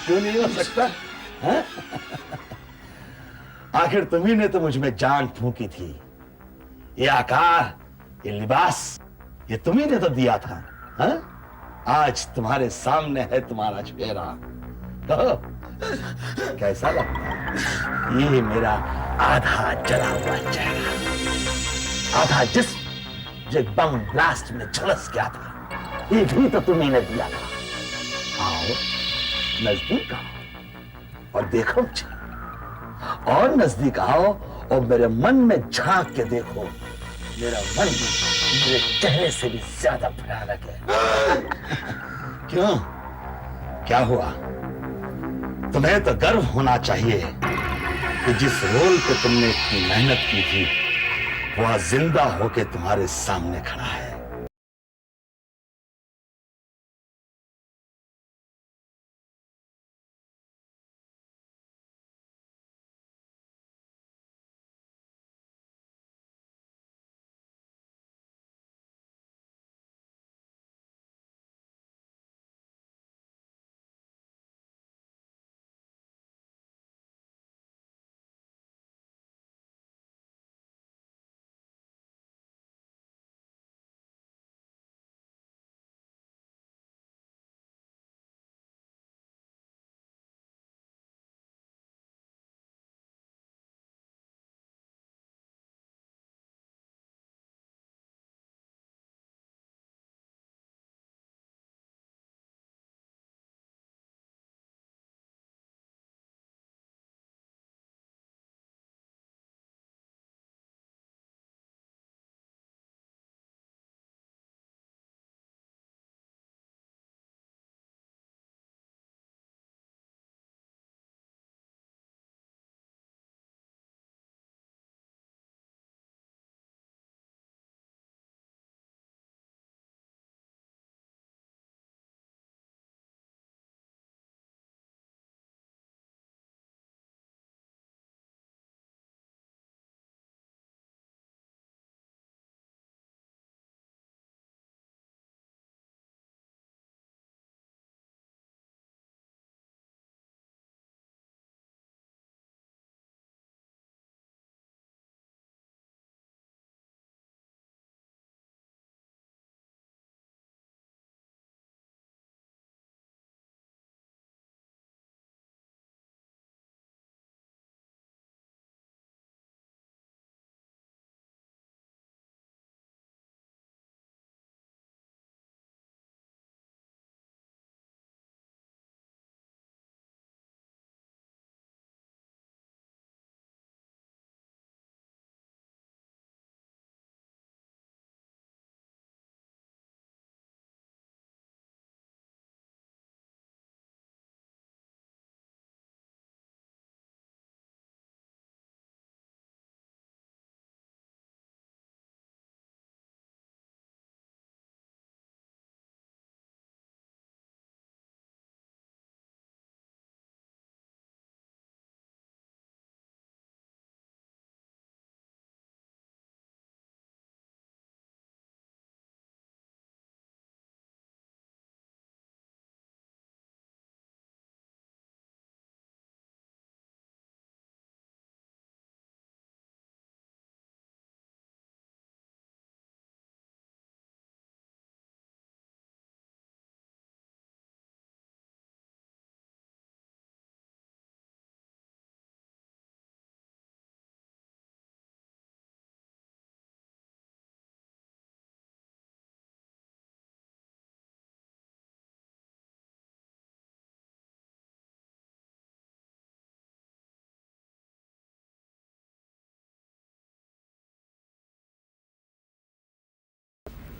क्यों नहीं हो सकता? हाँ? आखिर तुम्ही ने तो मुझ में जान फूंकी थी। ये आकार, ये लिबास, ये तुम्ही ने तो दिया था। हाँ? आज तुम्हारे सामने है तुम्हारा चेहरा। कहो, कैसा लगता है? ये मेरा आधा जला हुआ चेहरा, आधा जिस्म जो बम ब्लास्ट में झुलस गया था, ये भी तो तुम्ही ने दिया था। आओ, नजदीक आओ और देखो मुझे, और नजदीक आओ और मेरे मन में झांक के देखो। मेरा मन मेरे चेहरे से भी ज्यादा भयानक है। क्यों? क्या हुआ? तुम्हें तो गर्व होना चाहिए कि जिस रोल पे तुमने इतनी मेहनत की थी, वह जिंदा होके तुम्हारे सामने खड़ा है।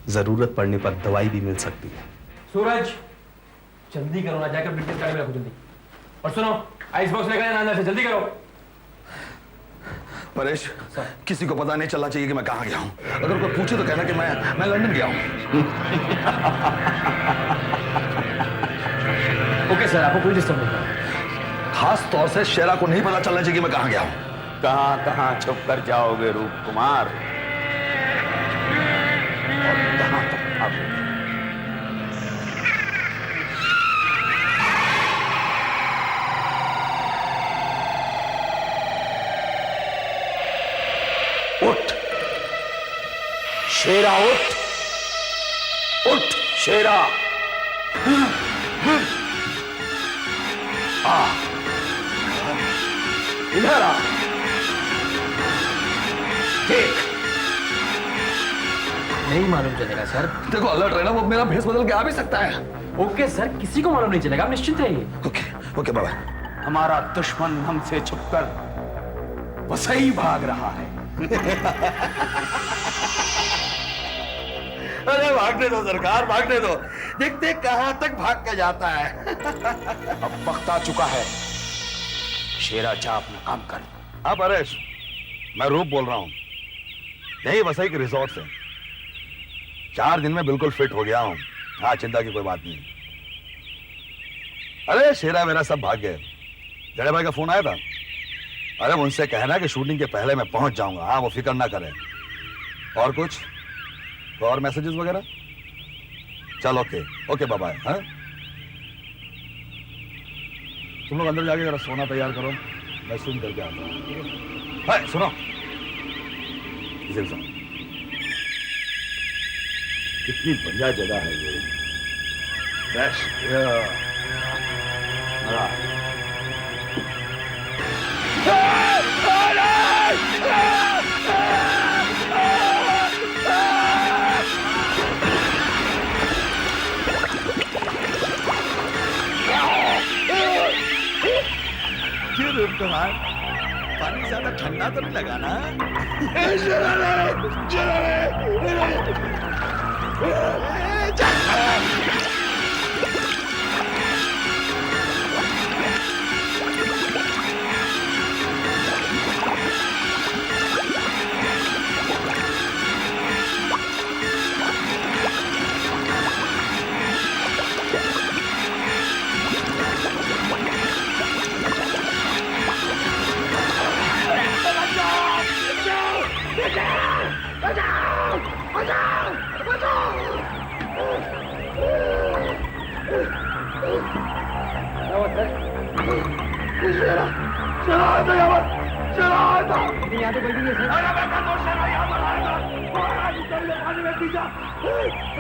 जरूरत पड़ने पर दवाई भी मिल सकती है। सूरज, जल्दी करो ना, जाकर ब्रिटिश गाड़ी में रखो जल्दी। और सुनो, आइस बॉक्स लेकर आना अंदर से, जल्दी करो। परेश, किसी को पता नहीं चलना चाहिए कि मैं कहां गया हूं। अगर कोई पूछे तो कहना कि मैं लंदन गया हूं। ओके सर, आपको कोई डिस्टर्ब नहीं। खास तौर से शेरा को नहीं पता चलना चाहिए कि मैं कहां गया हूं। कहां कहां छुप कर जाओगे रूप कुमार, और कहां तक भागोगे? शेरा उठ, उठ शेरा। इधर आ, देख। नहीं मालूम चलेगा सर। देखो अलर्ट रहना, वो मेरा भेस बदल के आ भी सकता है। ओके सर, किसी को मालूम नहीं चलेगा, आप निश्चिंत रहिए। ओके ओके बाबा। हमारा दुश्मन हमसे छुपकर वसई भाग रहा है। अरे भागने दो सरकार, भागने दो। देखते कहां तक भाग के जाता है। अब वक्त आ चुका है, शेरा जा अपना काम कर। हाँ परेश, मैं रूप बोल रहा हूँ, यही वसई के रिसोर्ट से। 4 दिन में बिल्कुल फिट हो गया हूँ। हाँ, चिंता की कोई बात नहीं। अरे शेरा मेरा सब भाग गए। जड़े भाई का फोन आया था। अरे उनसे कहना कि शूटिंग के पहले मैं पहुंच जाऊंगा। हाँ, वो फिक्र ना करें। और कुछ तो और मैसेजेस वगैरह? चलो ओके ओके बाय। हाँ, तुम लोग अंदर जाके जरा सोना तैयार करो, मैं सुन करके आता हूँ। हाँ, सुनो, इसे भी सुनो। कितनी बढ़िया जगह है ये। Fresh air. क्यों रूप कुमार, पानी ज्यादा ठंडा तो नहीं लगा ना?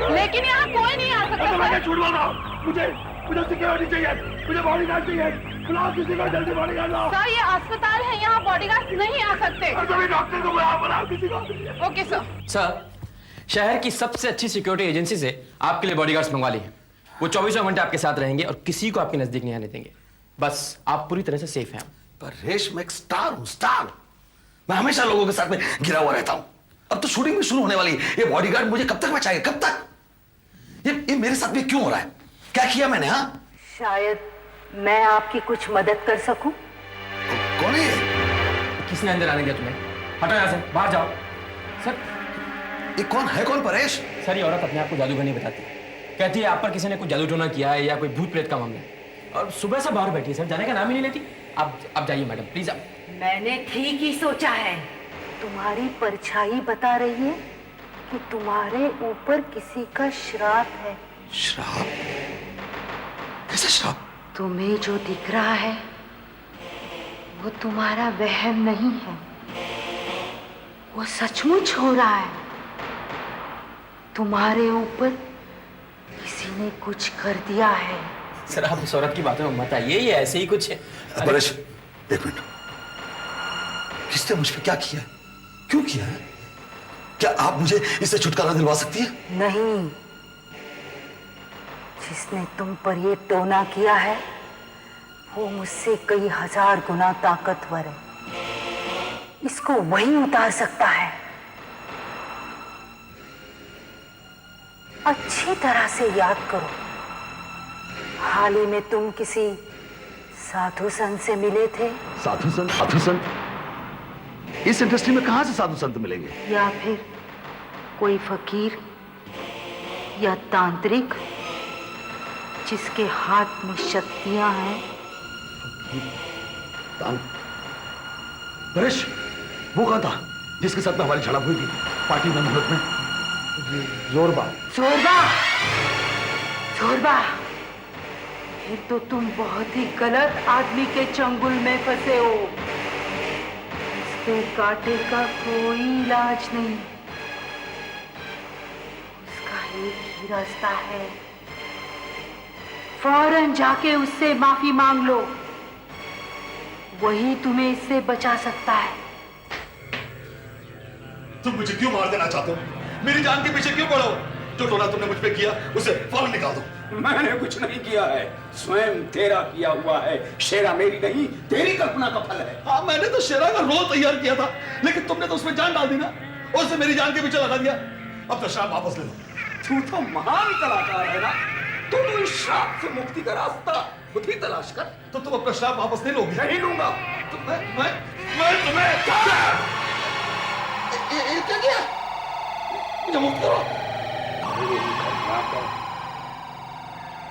लेकिन यहाँ कोई नहीं आ सकता। मैं झूठ बोल रहा हूँ। मुझे सिक्योरिटी चाहिए, मुझे बॉडीगार्ड चाहिए। बुलाओ किसी को, जल्दी बॉडीगार्ड लाओ। सर ये अस्पताल है, यहाँ बॉडीगार्ड नहीं आ सकते। सभी डॉक्टर को बुलाओ किसी को। Okay sir. सर, शहर की सबसे अच्छी सिक्योरिटी एजेंसी से आपके लिए बॉडीगार्ड्स मंगवा लिए। वो 24 घंटे आपके साथ रहेंगे और किसी को आपके नजदीक नहीं आने देंगे। बस आप पूरी तरह से सेफ हैं। परेश, मैं एक स्टार हूं, स्टार। मैं हमेशा लोगों के साथ में घिरा हुआ रहता हूं। अब तो शूटिंग भी शुरू होने वाली है। ये बॉडीगार्ड मुझे कब तक बचाएगा, कब तक? ये मेरे साथ में क्यों हो रहा है? क्या किया मैंने? हाँ, शायद मैं आपकी कुछ मदद कर सकूं। कौन है ये? किसने अंदर आने दिया तुम्हें? हटो यहाँ से, बाहर जाओ। सर, ये कौन है? कौन परेश? सर ये औरत अपने आप को जादूगर नहीं बताती। कहती है आप पर किसी ने कुछ जादू टोना किया है या कोई भूत प्रेत का मामला है। और सुबह से बाहर बैठी है सर, जाने का नाम ही नहीं लेती। आप जाइए मैडम, प्लीज आप। मैंने ठीक ही सोचा है। तुम्हारी परछाई बता रही है कि तुम्हारे ऊपर किसी का श्राप है। श्राप? कैसा श्राप? तुम्हें जो दिख रहा है वो तुम्हारा वहम नहीं है, वो सचमुच हो रहा है। तुम्हारे ऊपर किसी ने कुछ कर दिया है। सर आप इस औरत की बातों में मत आइए, ये ऐसे ही कुछ है। परेश, एक मिनट। किसने मुझ पे क्या किया है? क्यों किया है? क्या आप मुझे इससे छुटकारा दिलवा सकती है? नहीं, जिसने तुम पर ये टोना किया है वो मुझसे कई 1000 गुना ताकतवर है। इसको वही उतार सकता है। अच्छी तरह से याद करो, हाल ही में तुम किसी साधु संत से मिले थे। साधु संत? साधु संत? इस इंडस्ट्री में कहां से साधु संत मिलेंगे? या फिर कोई फकीर या तांत्रिक जिसके हाथ में शक्तियां हैं। परेश, वो कौन था जिसके साथ में हमारी झड़प हुई थी पार्टी में, मुहूर्त में? जोरबा। जोरबा, जोरबा, फिर तो तुम बहुत ही गलत आदमी के चंगुल में फंसे हो। इसके कांटे का कोई इलाज नहीं। एक ही रास्ता है, फौरन जाके उससे माफी मांग लो, वही तुम्हें इससे बचा सकता है। तुम मुझे क्यों मार देना चाहते हो? मेरी जान के पीछे क्यों पड़ो? जो टोना तुमने मुझ पे किया उसे फौरन निकाल दो। मैंने कुछ नहीं किया है, स्वयं तेरा किया हुआ है। शेरा मेरी नहीं, तेरी कल्पना का फल है। हाँ, मैंने तो शेरा का रोल तैयार किया था, लेकिन तुमने तो उसमें जान डाल दी ना, और उसे मेरी जान के पीछे लगा दिया। अब तो श्राप वापस ले लो। तू तो महान कलाकार है ना, तो तू इस श्राप से मुक्ति का रास्ता खुद ही तलाश कर। तो तुम अपना श्राप वापस नहीं लोगे? नहीं लूंगा। तो मैं तुम्हें ये क्या किया? मुझे मुक्त करो।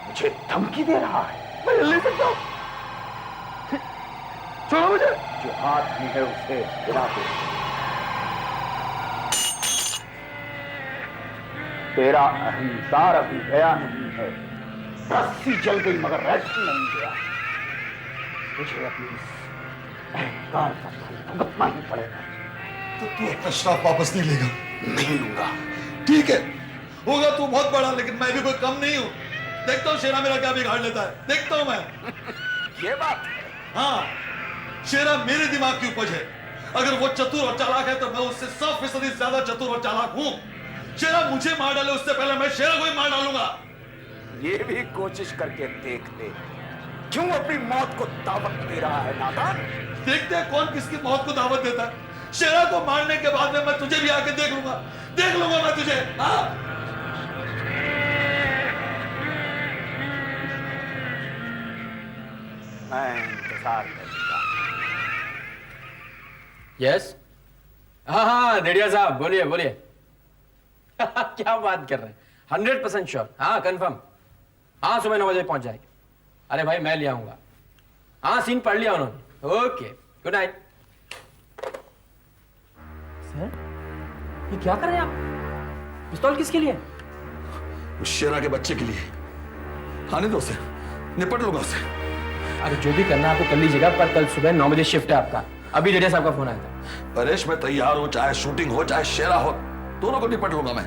मुझे धमकी दे रहा है। मैं हिल नहीं सकता। छोड़ो मुझे। जो हाथ में है उसे हिला दो। तेरा अहंकार अभी गया नहीं है, रस्सी जल गई मगर रेस्ट नहीं गया। मुझे अपनी इस अहंकार का फल भुगतना ही पड़ेगा। तो तू अपना श्राप वापस नहीं लेगा? नहीं लूंगा। ठीक है, होगा तू बहुत बड़ा, लेकिन मैं भी कोई कम नहीं हूं। देखता हूं शेरा मेरा क्या बिगाड़ लेता है, देखता हूं मैं। ये बात हाँ, शेरा मेरे दिमाग की उपज है। अगर वो चतुर और चालाक है तो मैं उससे 100% ज्यादा चतुर और चालाक हूं। शेरा मुझे मार डाले उससे पहले मैं शेरा को ही मार डालूंगा। ये भी कोशिश करके देख ले, क्यों अपनी मौत को दावत दे रहा है नादान। देखते हैं कौन किसकी मौत को दावत देता है। शेरा को मारने के बाद में मैं तुझे भी आके देख लूंगा मैं तुझे। हाँ, मैं इंतजार करूंगा। यस, हाँ, डेडिया साहब बोलिए बोलिए। क्या बात कर रहे हैं? 100% श्योर। हाँ, कंफर्म। हाँ, सुबह 9 बजे पहुंच जाएगी। अरे भाई, मैं ले आऊंगा। हाँ, सीन पढ़ लिया उन्होंने। Okay, good night. सर, ये क्या कर रहे हैं आप? पिस्तौल किसके लिए? उस शेरा के बच्चे के लिए। आने दो उसे, निपट लूंगा उसे। अरे जो भी करना है आपको कर लीजिएगा, पर कल सुबह 9 बजे शिफ्ट है आपका। अभी डेडिया साहब का फोन आया था। परेश, मैं तैयार हूं, चाहे शूटिंग हो चाहे शेरा हो, दोनों को निपट लूंगा मैं।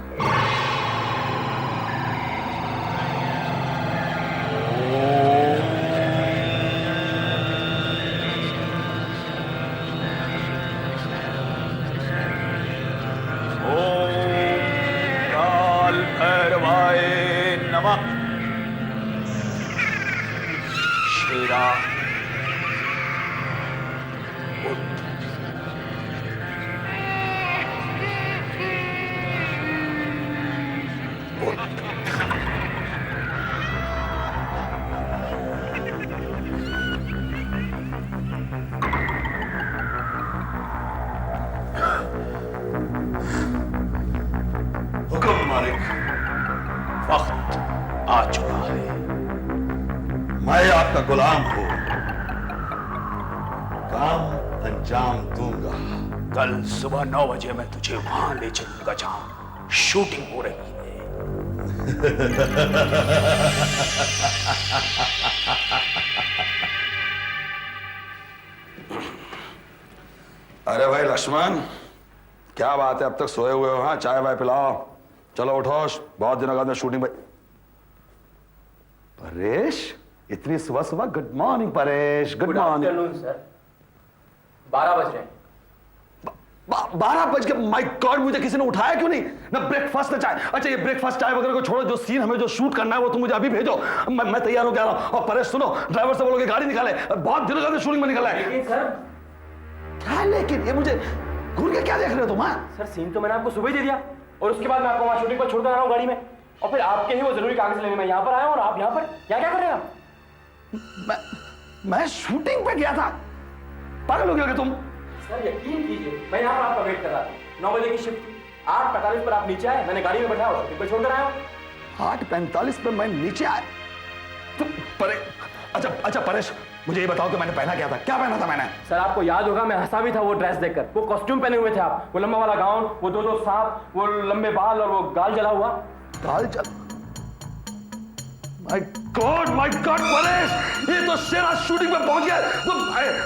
काल भैरवाय नमः। शेरा हुक्म मालिक। वक्त आ चुका है। मैं आपका गुलाम हूं, काम अंजाम दूंगा। कल सुबह 9 बजे मैं तुझे वहां ले चलूंगा जहां शूटिंग हो रही है। अरे भाई लक्ष्मण, क्या बात है, अब तक सोए हुए हो? हाँ, चाय वाय पिलाओ। चलो उठो, बहुत दिनों बाद में शूटिंग भाई। परेश, इतनी सुबह सुबह? Good morning Paresh. Good morning sir. 12 बज रहे हैं। 12 बज के? माय गॉड, मुझे किसी ने उठाया क्यों नहीं? ना ब्रेकफास्ट ना चाय। अच्छा, ये ब्रेकफास्ट चाय वगैरह को छोड़ो, जो सीन हमें जो शूट करना है वो तुम मुझे अभी भेजो। मैं तैयार हो गया हूं। और परेश सुनो, ड्राइवर से बोलो कि गाड़ी निकाले, बहुत दिनों बाद शूटिंग में निकला है। सर, क्या लेकिन? ये मुझे घूर के क्या देख रहे हो तुम? सर सीन तो मैंने आपको सुबह ही दे दिया, और उसके बाद मैं आपको वहां शूटिंग पर छोड़कर आ रहा हूँ गाड़ी में, और फिर आपके ही वो जरूरी कागज लेने मैं यहाँ पर आया हूँ, और आप यहाँ पर क्या क्या कर रहे हैं आप? मैं शूटिंग पे गया था? पागल हो गए तुम? सर यकीन कीजिए, मैं यहाँ पर आपका वेट कर रहा था। 9 बजे की शिफ्ट, 8:45 पर आप नीचे आए, मैंने गाड़ी में बैठा और शूटिंग पर छोड़कर आया हूँ। 8:45 पे मैं नीचे आया? तुम अच्छा परेश, मुझे ये बताओ कि मैंने पहना क्या था? क्या पहना था मैंने? सर आपको याद होगा, मैं हंसा भी था वो ड्रेस देखकर। वो कॉस्ट्यूम पहने हुए थे आप, वो लंबा वाला गाउन, वो दो सांप, वो लंबे बाल और वो गाल जला हुआ। गाल जल? माय गॉड परेश, ये तो शेरा शूटिंग में पहुंच गया।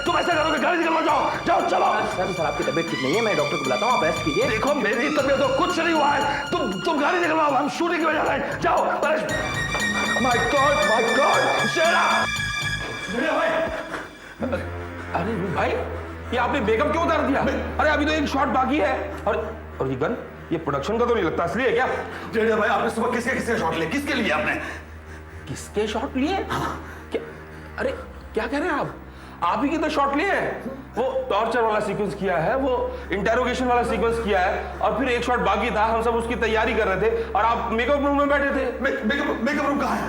तुम ऐसा करोगे, गाड़ी निकलवा, जाओ जाओ चलो। सर आपकी तबीयत ठीक नहीं है, मैं डॉक्टर को बुलाता हूँ, आप रेस्ट कीजिए। देखो मेरी तबीयत तो कुछ नहीं हुआ है, तुम गाड़ी निकलवाओ, हम शूटिंग की वजह से। जाओ परेश। माय गॉड शेरा। अरे भाई, ये आपने मेकअप क्यों उतार दिया? अरे अभी तो एक शॉट बाकी है। और ये गन, ये प्रोडक्शन का तो नहीं लगता, असली है क्या? डेढ़िया भाई, आपने सुबह किसके शॉट लिए? किसके लिए आपने? किसके शॉट लिए? क्या? अरे क्या कह रहे हैं आप ही के तो शॉट लिए हैं। वो टॉर्चर वाला सीक्वेंस किया है, वो इंटेरोगेशन वाला सीक्वेंस किया है, और फिर एक शॉट बाकी था, हम सब उसकी तैयारी कर रहे थे, और आप मेकअप रूम में बैठे थे। मेकअप रूम कहाँ है?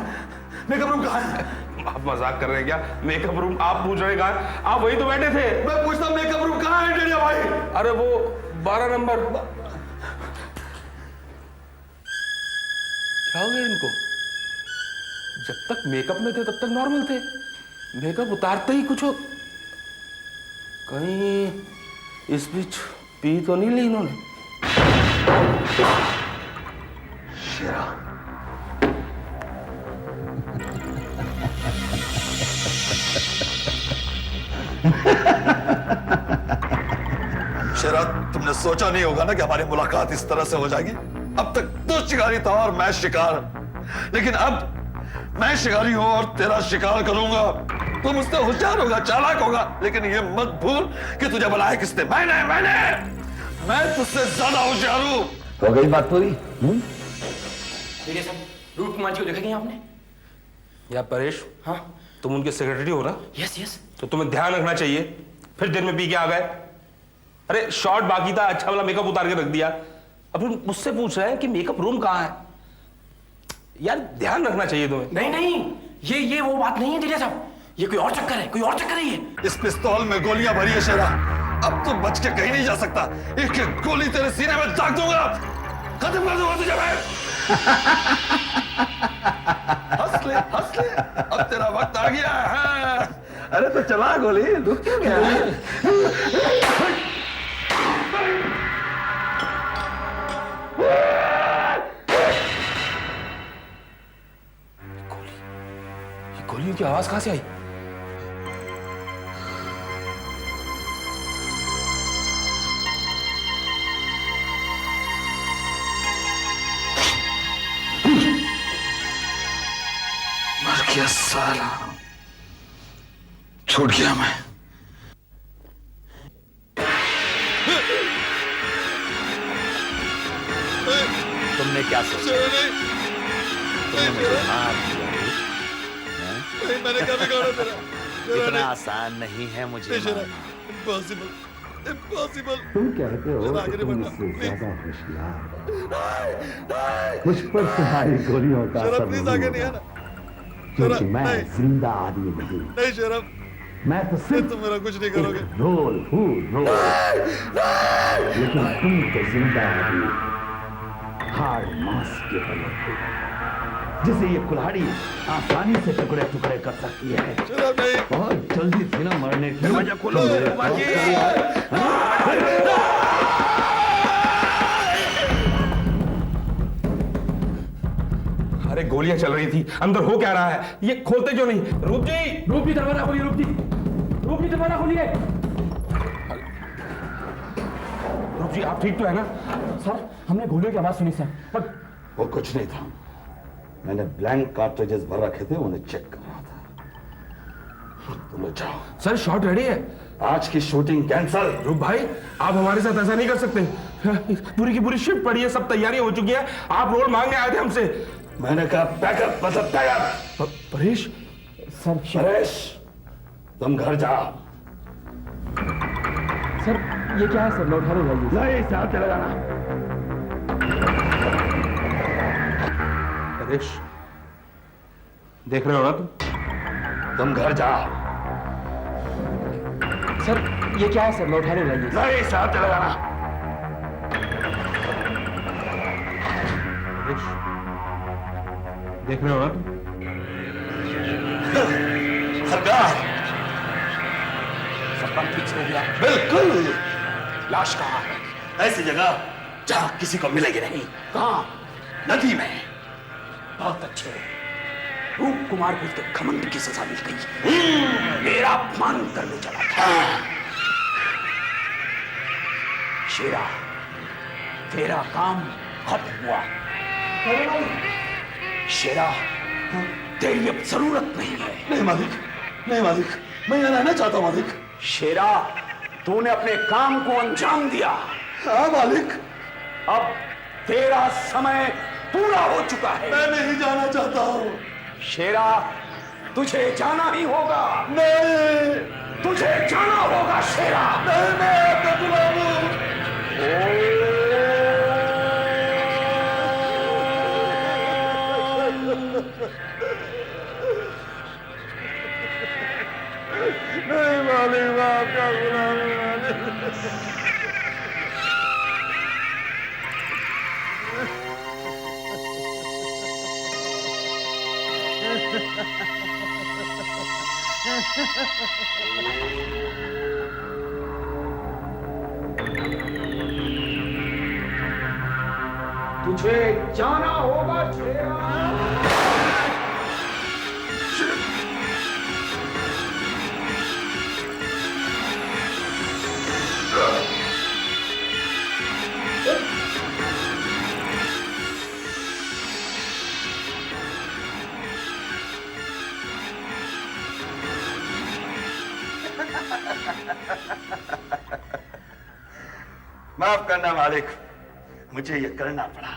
मेकअप रूम कहाँ है? आप मजाक कर रहे हैं क्या? मेकअप रूम आप पूछ रहे कहाँ है? आप वही तो बैठे थे। मैं पूछता हूँ मेकअप रूम कहाँ है डेढ़िया भाई? अरे वो 12 नंबर। क्या हो गया इनको? जब तक मेकअप में थे तब तक नॉर्मल थे, मेकअप उतारते ही कुछ हो। कहीं इस बीच पी तो नहीं ली इन्होंने? शेरा, तुमने सोचा नहीं होगा ना कि हमारी मुलाकात इस तरह से हो जाएगी। अब तक तो शिकारी था और मैं शिकार, लेकिन अब मैं शिकारी हूं और तेरा शिकार करूंगा। तू मुझसे होशियार होगा, चालाक होगा, लेकिन ये मत भूल कि तुझे बुलाया किसने? मैं तुझसे ज्यादा होशियार हूं। हो गई बात पूरी? देखिए साहब, रूप कुमार जी को देखा क्या आपने? या परेश, हाँ तुम उनके सेक्रेटरी हो ना? यस। तो तुम्हें ध्यान रखना चाहिए, फिर दिन में पी के आ गए। अरे शॉट बाकी था, अच्छा वाला मेकअप उतार के रख दिया, अब तुम मुझसे पूछ रहे हैं कि मेकअप रूम कहाँ है? यार ध्यान रखना चाहिए तुम्हें। नहीं, ये वो बात नहीं है दिलिया साहब, ये कोई और चक्कर है ये। इस पिस्तौल में गोलियां भरी है शेरा, अब तू बच के कहीं नहीं जा सकता। एक एक गोली तेरे सीने में दाग दूंगा, खत्म कर दूंगा तुझे मैं। हंस ले, अब तेरा वक्त आ गया है। अरे तो चला गोली, रुक क्यों गया? गोलियों की आवाज कहां से आई? मर गया साला, छूट गया मैं। तुमने क्या सोचा? तुमने मुझे मार दिया? मैंने क्या बिगाड़ा तेरा? इतना आसान नहीं है मुझे मारना। इम्पॉसिबल। तुम कहते हो कि तुम मुझसे ज्यादा होशियार हो। मुझ पर तुम्हारी गोलियों का असर नहीं होगा, क्योंकि मैं जिंदा आदमी नहीं। शरम, मैं तो सिर्फ तुम मेरा कुछ नहीं करोगे। रोल हूँ, लेकिन तुम तो जिंदा आदमी, हार्ड मांस के बने थे, जिसे ये कुल्हाड़ी आसानी से टुकड़े टुकड़े कर सकती है। बहुत जल्दी थी ना मरने की। दरवाजा खोलो। अरे गोलियां चल रही थी, अंदर हो क्या रहा है? ये खोलते क्यों नहीं? रूप जी दरवाजा खोलिए। रूप जी दरवाजा खोलिए। रूप जी आप ठीक तो है ना? सर हमने गोलियों की आवाज सुनी सर, पर वो कुछ नहीं था, मैंने ब्लैंक कार्ट्रिजेस भर रखे थे, उन्हें चेक कर रहा था। तुम लोग जाओ। सर शॉट रेडी है। आज की शूटिंग कैंसल। रूप भाई आप हमारे साथ ऐसा नहीं कर सकते, पूरी की पूरी शिफ्ट पड़ी है, सब तैयारियां हो चुकी है, आप रोल मांगने आए थे हमसे। मैंने कहा पैकअप, मतलब तैयार। परेश सर, परेश तुम घर जाओ। सर ये क्या है सर? मैं उठा लूंगा। नहीं, साथ लगाना। परेश देख रहे हो ना तुम घर जाओ। सर ये क्या है सर? मैं उठा लूंगा। नहीं, साथ लगाना। परेश देख रहे हो ना सरकार, सब काम ठीक से हो गया? बिल्कुल। लाश कहाँ है? ऐसी जगह जहां किसी को मिलेगी नहीं। कहाँ? नदी में। बहुत अच्छे, रूप कुमार को उसके घमंड की सजा मिल गई। मेरा अपमान करने चला था। शेरा, तेरा काम खत्म हुआ। शेरा, तेरी अब जरूरत नहीं है। नहीं मालिक, नहीं मालिक, मैं यहाँ रहना चाहता हूँ मालिक। शेरा, तूने अपने काम को अंजाम दिया। हाँ मालिक। अब तेरा समय पूरा हो चुका है। मैं नहीं जाना चाहता हूँ। शेरा, तुझे जाना ही होगा। नहीं, तुझे जाना होगा शेरा। नहीं, मैं आपका गुलाम हूँ। नहीं मालिक, मैं आपका गुलाम हूँ मालिक। तुझे जाना होगा शेरा। माफ करना मालिक, मुझे यह करना पड़ा।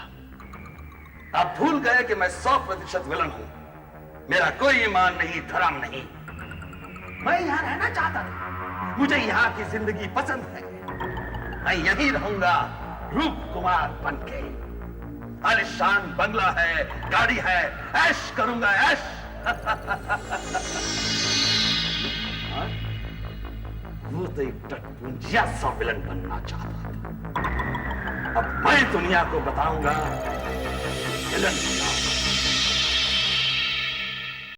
आप भूल गए कि मैं 100% विलन हूं। मेरा कोई ईमान नहीं, धर्म नहीं। मैं यहां रहना चाहता था। मुझे यहां की जिंदगी पसंद है। मैं यहीं रहूंगा, रूप कुमार बनके। आलिशान बंगला है, गाड़ी है, ऐश करूंगा, ऐश। वो तो एक टटपुंजिया सा विलन बनना चाहता था। अब मैं दुनिया को बताऊंगा विलन